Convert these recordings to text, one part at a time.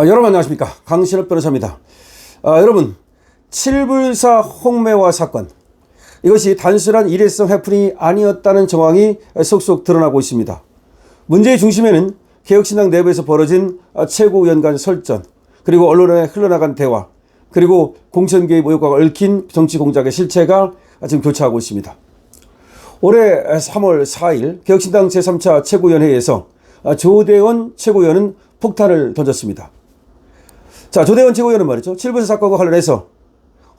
여러분 안녕하십니까, 강신업 변호사입니다. 여러분, 칠불사 홍매화 사건, 이것이 단순한 일회성 해프닝이 아니었다는 정황이 속속 드러나고 있습니다. 문제의 중심에는 개혁신당 내부에서 벌어진 최고위원 간 설전, 그리고 언론에 흘러나간 대화, 그리고 공천 개입 의혹과 얽힌 정치 공작의 실체가 지금 교차하고 있습니다. 올해 3월 4일 개혁신당 제3차 최고위원회에서 조대원 최고위원은 폭탄을 던졌습니다. 자, 조대원 최고위원은 말이죠, 칠불사 사건과 관련해서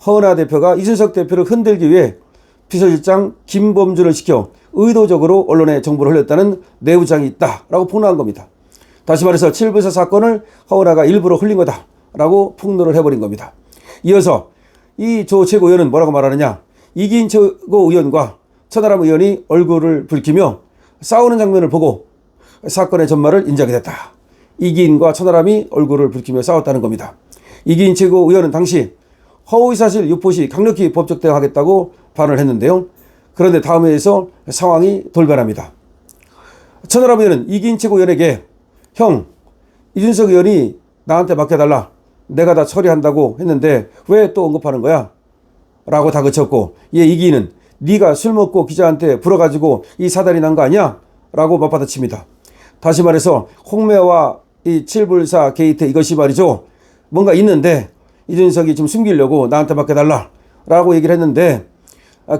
허은하 대표가 이준석 대표를 흔들기 위해 비서실장 김범준을 시켜 의도적으로 언론에 정보를 흘렸다는 내부장이 있다라고 폭로한 겁니다. 다시 말해서 칠불사 사건을 허은하가 일부러 흘린 거다라고 폭로를 해버린 겁니다. 이어서 이 조 최고위원은 뭐라고 말하느냐, 이기인 최고위원과 천하람 의원이 얼굴을 붉히며 싸우는 장면을 보고 사건의 전말을 인지하게 됐다. 이기인과 천하람이 얼굴을 붉히며 싸웠다는 겁니다. 이기인 최고위원은 당시 허위사실 유포시 강력히 법적 대응하겠다고 발언을 했는데요. 그런데 다음 회에서 상황이 돌변합니다. 천하람 의원은 이기인 최고위원에게 형, 이준석 의원이 나한테 맡겨달라, 내가 다 처리한다고 했는데 왜 또 언급하는 거야? 라고 다그쳤고, 이에 이기인은 네가 술 먹고 기자한테 불어가지고 이 사달이 난 거 아니야? 라고 맞받아칩니다. 다시 말해서 홍매화 이 칠불사 게이트, 이것이 말이죠, 뭔가 있는데 이준석이 좀 숨기려고 나한테 맡겨달라 라고 얘기를 했는데,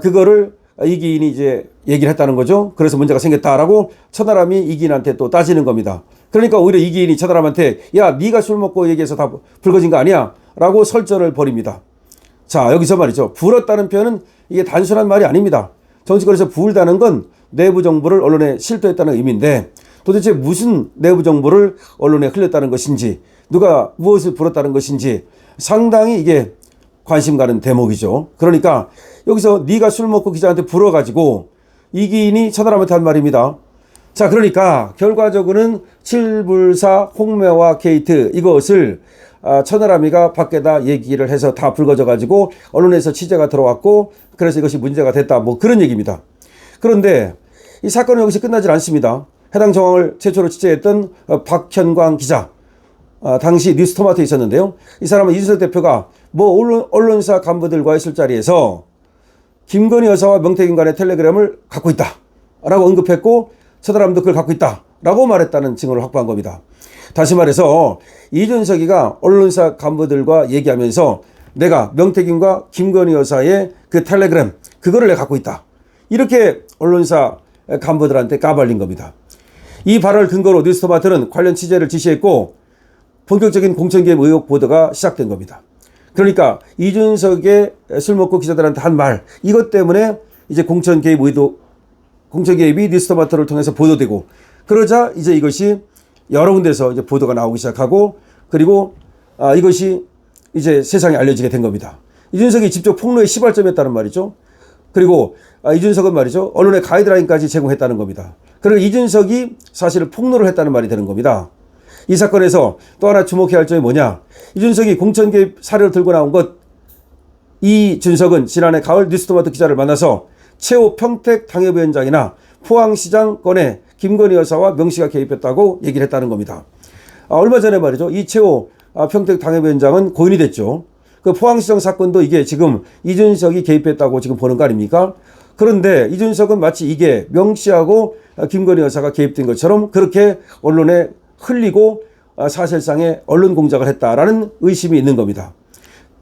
그거를 이기인이 이제 얘기를 했다는 거죠. 그래서 문제가 생겼다라고 천하람이 이기인한테 또 따지는 겁니다. 그러니까 오히려 이기인이 천하람한테 야, 네가 술 먹고 얘기해서 다 불거진 거 아니야? 라고 설전을 벌입니다. 자, 여기서 말이죠, 불었다는 표현은 이게 단순한 말이 아닙니다. 정치권에서 불다는 건 내부 정보를 언론에 실도했다는 의미인데, 도대체 무슨 내부 정보를 언론에 흘렸다는 것인지, 누가 무엇을 불었다는 것인지 상당히 이게 관심 가는 대목이죠. 그러니까 여기서 네가 술 먹고 기자한테 불어가지고 이기인이 천하람한테 한 말입니다. 자, 그러니까 결과적으로는 칠불사 홍매화 게이트, 이것을 천하람이가 밖에다 얘기를 해서 다 불거져가지고 언론에서 취재가 들어왔고, 그래서 이것이 문제가 됐다, 뭐 그런 얘기입니다. 그런데 이 사건은 여기서 끝나질 않습니다. 해당 정황을 최초로 취재했던 박현광 기자, 당시 뉴스토마토에 있었는데요. 이 사람은 이준석 대표가 뭐 언론사 간부들과의 술자리에서 김건희 여사와 명태균 간의 텔레그램을 갖고 있다 라고 언급했고, 천하람도 그걸 갖고 있다 라고 말했다는 증언을 확보한 겁니다. 다시 말해서 이준석이가 언론사 간부들과 얘기하면서 내가 명태균과 김건희 여사의 그 텔레그램, 그거를 내가 갖고 있다, 이렇게 언론사 간부들한테 까발린 겁니다. 이 발언을 근거로 뉴스토마토는 관련 취재를 지시했고 본격적인 공천 개입 의혹 보도가 시작된 겁니다. 그러니까 이준석의 술 먹고 기자들한테 한 말, 이것 때문에 이제 공천 개입이 뉴스토마토를 통해서 보도되고, 그러자 이제 이것이 여러 군데서 이제 보도가 나오기 시작하고, 그리고 이것이 이제 세상에 알려지게 된 겁니다. 이준석이 직접 폭로의 시발점이었다는 말이죠. 그리고 이준석은 말이죠, 언론의 가이드라인까지 제공했다는 겁니다. 그리고 이준석이 사실을 폭로를 했다는 말이 되는 겁니다. 이 사건에서 또 하나 주목해야 할 점이 뭐냐, 이준석이 공천 개입 사례를 들고 나온 것, 이준석은 지난해 가을 뉴스토마토 기자를 만나서 최호 평택 당협위원장이나 포항시장 건에 김건희 여사와 명시가 개입했다고 얘기를 했다는 겁니다. 얼마 전에 말이죠, 이 최호 평택 당협위원장은 고인이 됐죠. 그 포항시장 사건도 이게 지금 이준석이 개입했다고 지금 보는 거 아닙니까? 그런데 이준석은 마치 이게 명시하고 김건희 여사가 개입된 것처럼 그렇게 언론에 흘리고 사실상의 언론 공작을 했다라는 의심이 있는 겁니다.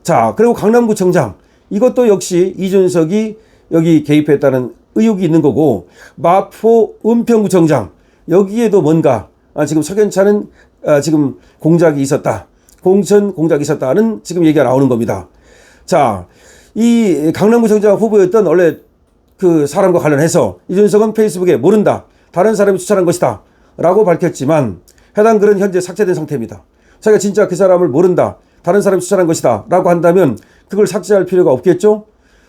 자, 그리고 강남구청장, 이것도 역시 이준석이 여기 개입했다는 의혹이 있는 거고, 마포 은평구청장, 여기에도 뭔가 지금 석연찮은 지금 공작이 있었다, 공천 공작이 있었다는 지금 얘기가 나오는 겁니다. 자, 이 강남구청장 후보였던 원래 그 사람과 관련해서 이준석은 페이스북에 모른다, 다른 사람이 추천한 것이다 라고 밝혔지만 해당 글은 현재 삭제된 상태입니다. 자기가 진짜 그 사람을 모른다, 다른 사람이 추천한 것이다 라고 한다면 그걸 삭제할 필요가 없겠죠.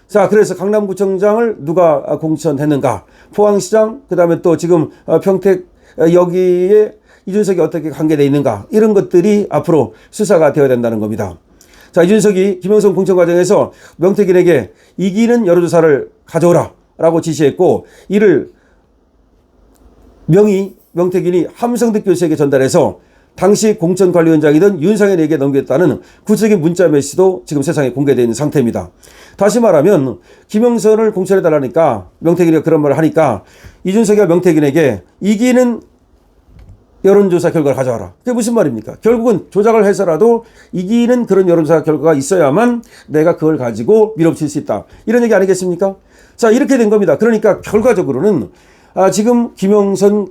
자, 그래서 강남구청장을 누가 공천했는가, 포항시장, 그 다음에 또 지금 평택, 여기에 이준석이 어떻게 관계되어 있는가, 이런 것들이 앞으로 수사가 되어야 된다는 겁니다. 자, 이준석이 김영선 공천 과정에서 명태균에게 이기는 여론조사를 가져오라 라고 지시했고, 이를 명태균이 함성득 교수에게 전달해서 당시 공천관리위원장이던 윤상현에게 넘겼다는 구체적인 문자 메시지도 지금 세상에 공개되어 있는 상태입니다. 다시 말하면 김영선을 공천해달라니까 명태균이가 그런 말을 하니까 이준석이가 명태균에게 이기는 여론조사 결과를 가져와라. 그게 무슨 말입니까? 결국은 조작을 해서라도 이기는 그런 여론조사 결과가 있어야만 내가 그걸 가지고 밀어붙일 수 있다. 이런 얘기 아니겠습니까? 자, 이렇게 된 겁니다. 그러니까 결과적으로는 지금 김영선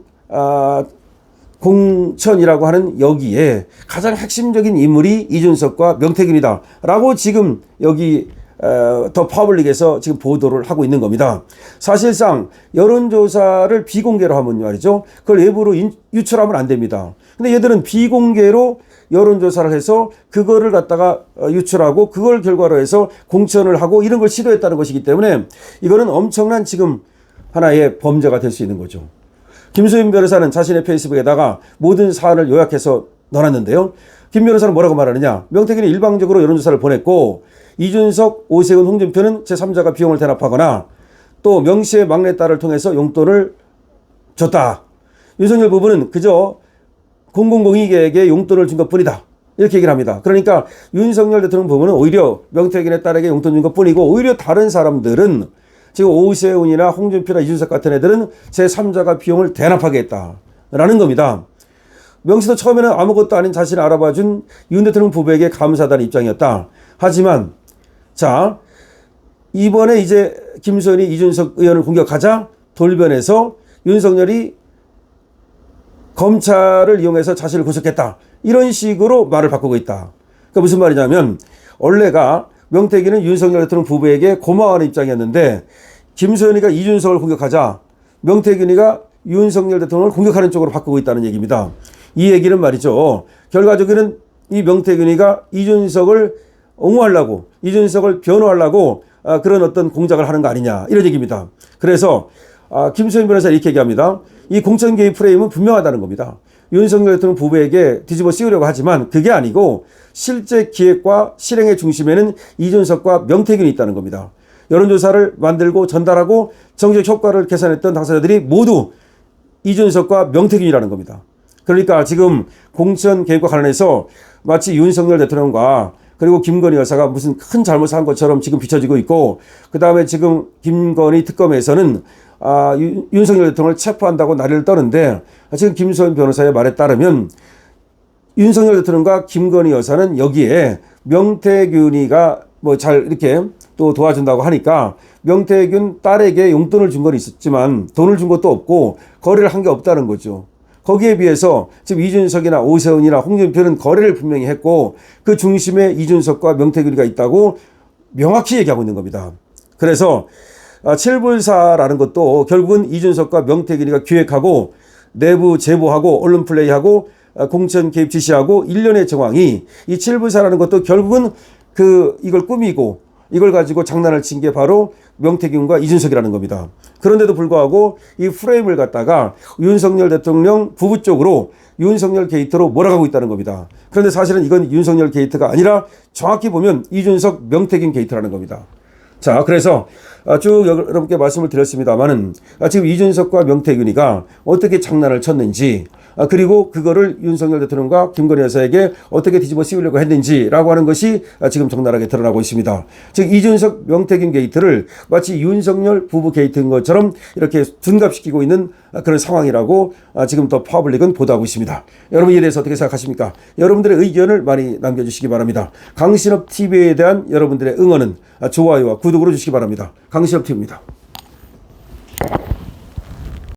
공천이라고 하는 여기에 가장 핵심적인 인물이 이준석과 명태균이다 라고 지금 여기 더 퍼블릭에서 지금 보도를 하고 있는 겁니다. 사실상 여론조사를 비공개로 하면 말이죠, 그걸 외부로 유출하면 안 됩니다. 근데 얘들은 비공개로 여론조사를 해서 그거를 갖다가 유출하고 그걸 결과로 해서 공천을 하고 이런 걸 시도했다는 것이기 때문에 이거는 엄청난 지금 하나의 범죄가 될 수 있는 거죠. 김수인 변호사는 자신의 페이스북에다가 모든 사안을 요약해서 넣어놨는데요. 김 변호사는 뭐라고 말하느냐. 명태균이 일방적으로 여론조사를 보냈고 이준석, 오세훈, 홍준표는 제3자가 비용을 대납하거나 또 명시의 막내딸을 통해서 용돈을 줬다. 윤석열 부부는 그저 공공공익에게 용돈을 준 것뿐이다. 이렇게 얘기를 합니다. 그러니까 윤석열 대통령 부부는 오히려 명태균의 딸에게 용돈 준 것뿐이고 오히려 다른 사람들은 지금 오세훈이나 홍준표나 이준석 같은 애들은 제3자가 비용을 대납하게 했다라는 겁니다. 명시도 처음에는 아무것도 아닌 자신을 알아봐준 윤 대통령 부부에게 감사하다는 입장이었다. 하지만 자, 이번에 이제 김수현이 이준석 의원을 공격하자 돌변해서 윤석열이 검찰을 이용해서 자신을 구속했다. 이런 식으로 말을 바꾸고 있다. 그러니까 무슨 말이냐면 원래가 명태균은 윤석열 대통령 부부에게 고마워하는 입장이었는데 김수현이가 이준석을 공격하자 명태균이가 윤석열 대통령을 공격하는 쪽으로 바꾸고 있다는 얘기입니다. 이 얘기는 말이죠. 결과적으로는 이 명태균이가 이준석을 옹호하려고 이준석을 변호하려고 그런 어떤 공작을 하는 거 아니냐 이런 얘기입니다. 그래서 김수현 변호사가 이렇게 얘기합니다. 이 공천 개입 프레임은 분명하다는 겁니다. 윤석열 대통령 부부에게 뒤집어 씌우려고 하지만 그게 아니고 실제 기획과 실행의 중심에는 이준석과 명태균이 있다는 겁니다. 여론조사를 만들고 전달하고 정책 효과를 계산했던 당사자들이 모두 이준석과 명태균이라는 겁니다. 그러니까 지금 공천 개입과 관련해서 마치 윤석열 대통령과 그리고 김건희 여사가 무슨 큰 잘못을 한 것처럼 지금 비춰지고 있고 그 다음에 지금 김건희 특검에서는 윤석열 대통령을 체포한다고 난리를 떠는데 지금 김수현 변호사의 말에 따르면 윤석열 대통령과 김건희 여사는 여기에 명태균이가 뭐 잘 이렇게 또 도와준다고 하니까 명태균 딸에게 용돈을 준 건 있었지만 돈을 준 것도 없고 거래를 한 게 없다는 거죠. 거기에 비해서 지금 이준석이나 오세훈이나 홍준표는 거래를 분명히 했고 그 중심에 이준석과 명태균이가 있다고 명확히 얘기하고 있는 겁니다. 그래서 7불사라는 것도 결국은 이준석과 명태균이가 기획하고 내부 제보하고 언론 플레이하고 공천 개입 지시하고 일련의 정황이 이 7불사라는 것도 결국은 이걸 꾸미고 이걸 가지고 장난을 친 게 바로 명태균과 이준석이라는 겁니다. 그런데도 불구하고 이 프레임을 갖다가 윤석열 대통령 부부 쪽으로 윤석열 게이트로 몰아가고 있다는 겁니다. 그런데 사실은 이건 윤석열 게이트가 아니라 정확히 보면 이준석 명태균 게이트라는 겁니다. 자, 그래서 쭉 여러분께 말씀을 드렸습니다만은 지금 이준석과 명태균이가 어떻게 장난을 쳤는지 그리고 그거를 윤석열 대통령과 김건희 여사에게 어떻게 뒤집어 씌우려고 했는지라고 하는 것이 지금 적나라하게 드러나고 있습니다. 즉 이준석 명태균 게이트를 마치 윤석열 부부 게이트인 것처럼 이렇게 둔갑시키고 있는 그런 상황이라고 지금 더 퍼블릭은 보도하고 있습니다. 여러분 이에 대해서 어떻게 생각하십니까? 여러분들의 의견을 많이 남겨주시기 바랍니다. 강신업 TV에 대한 여러분들의 응원은 좋아요와 구독으로 주시기 바랍니다. 강신업 TV입니다.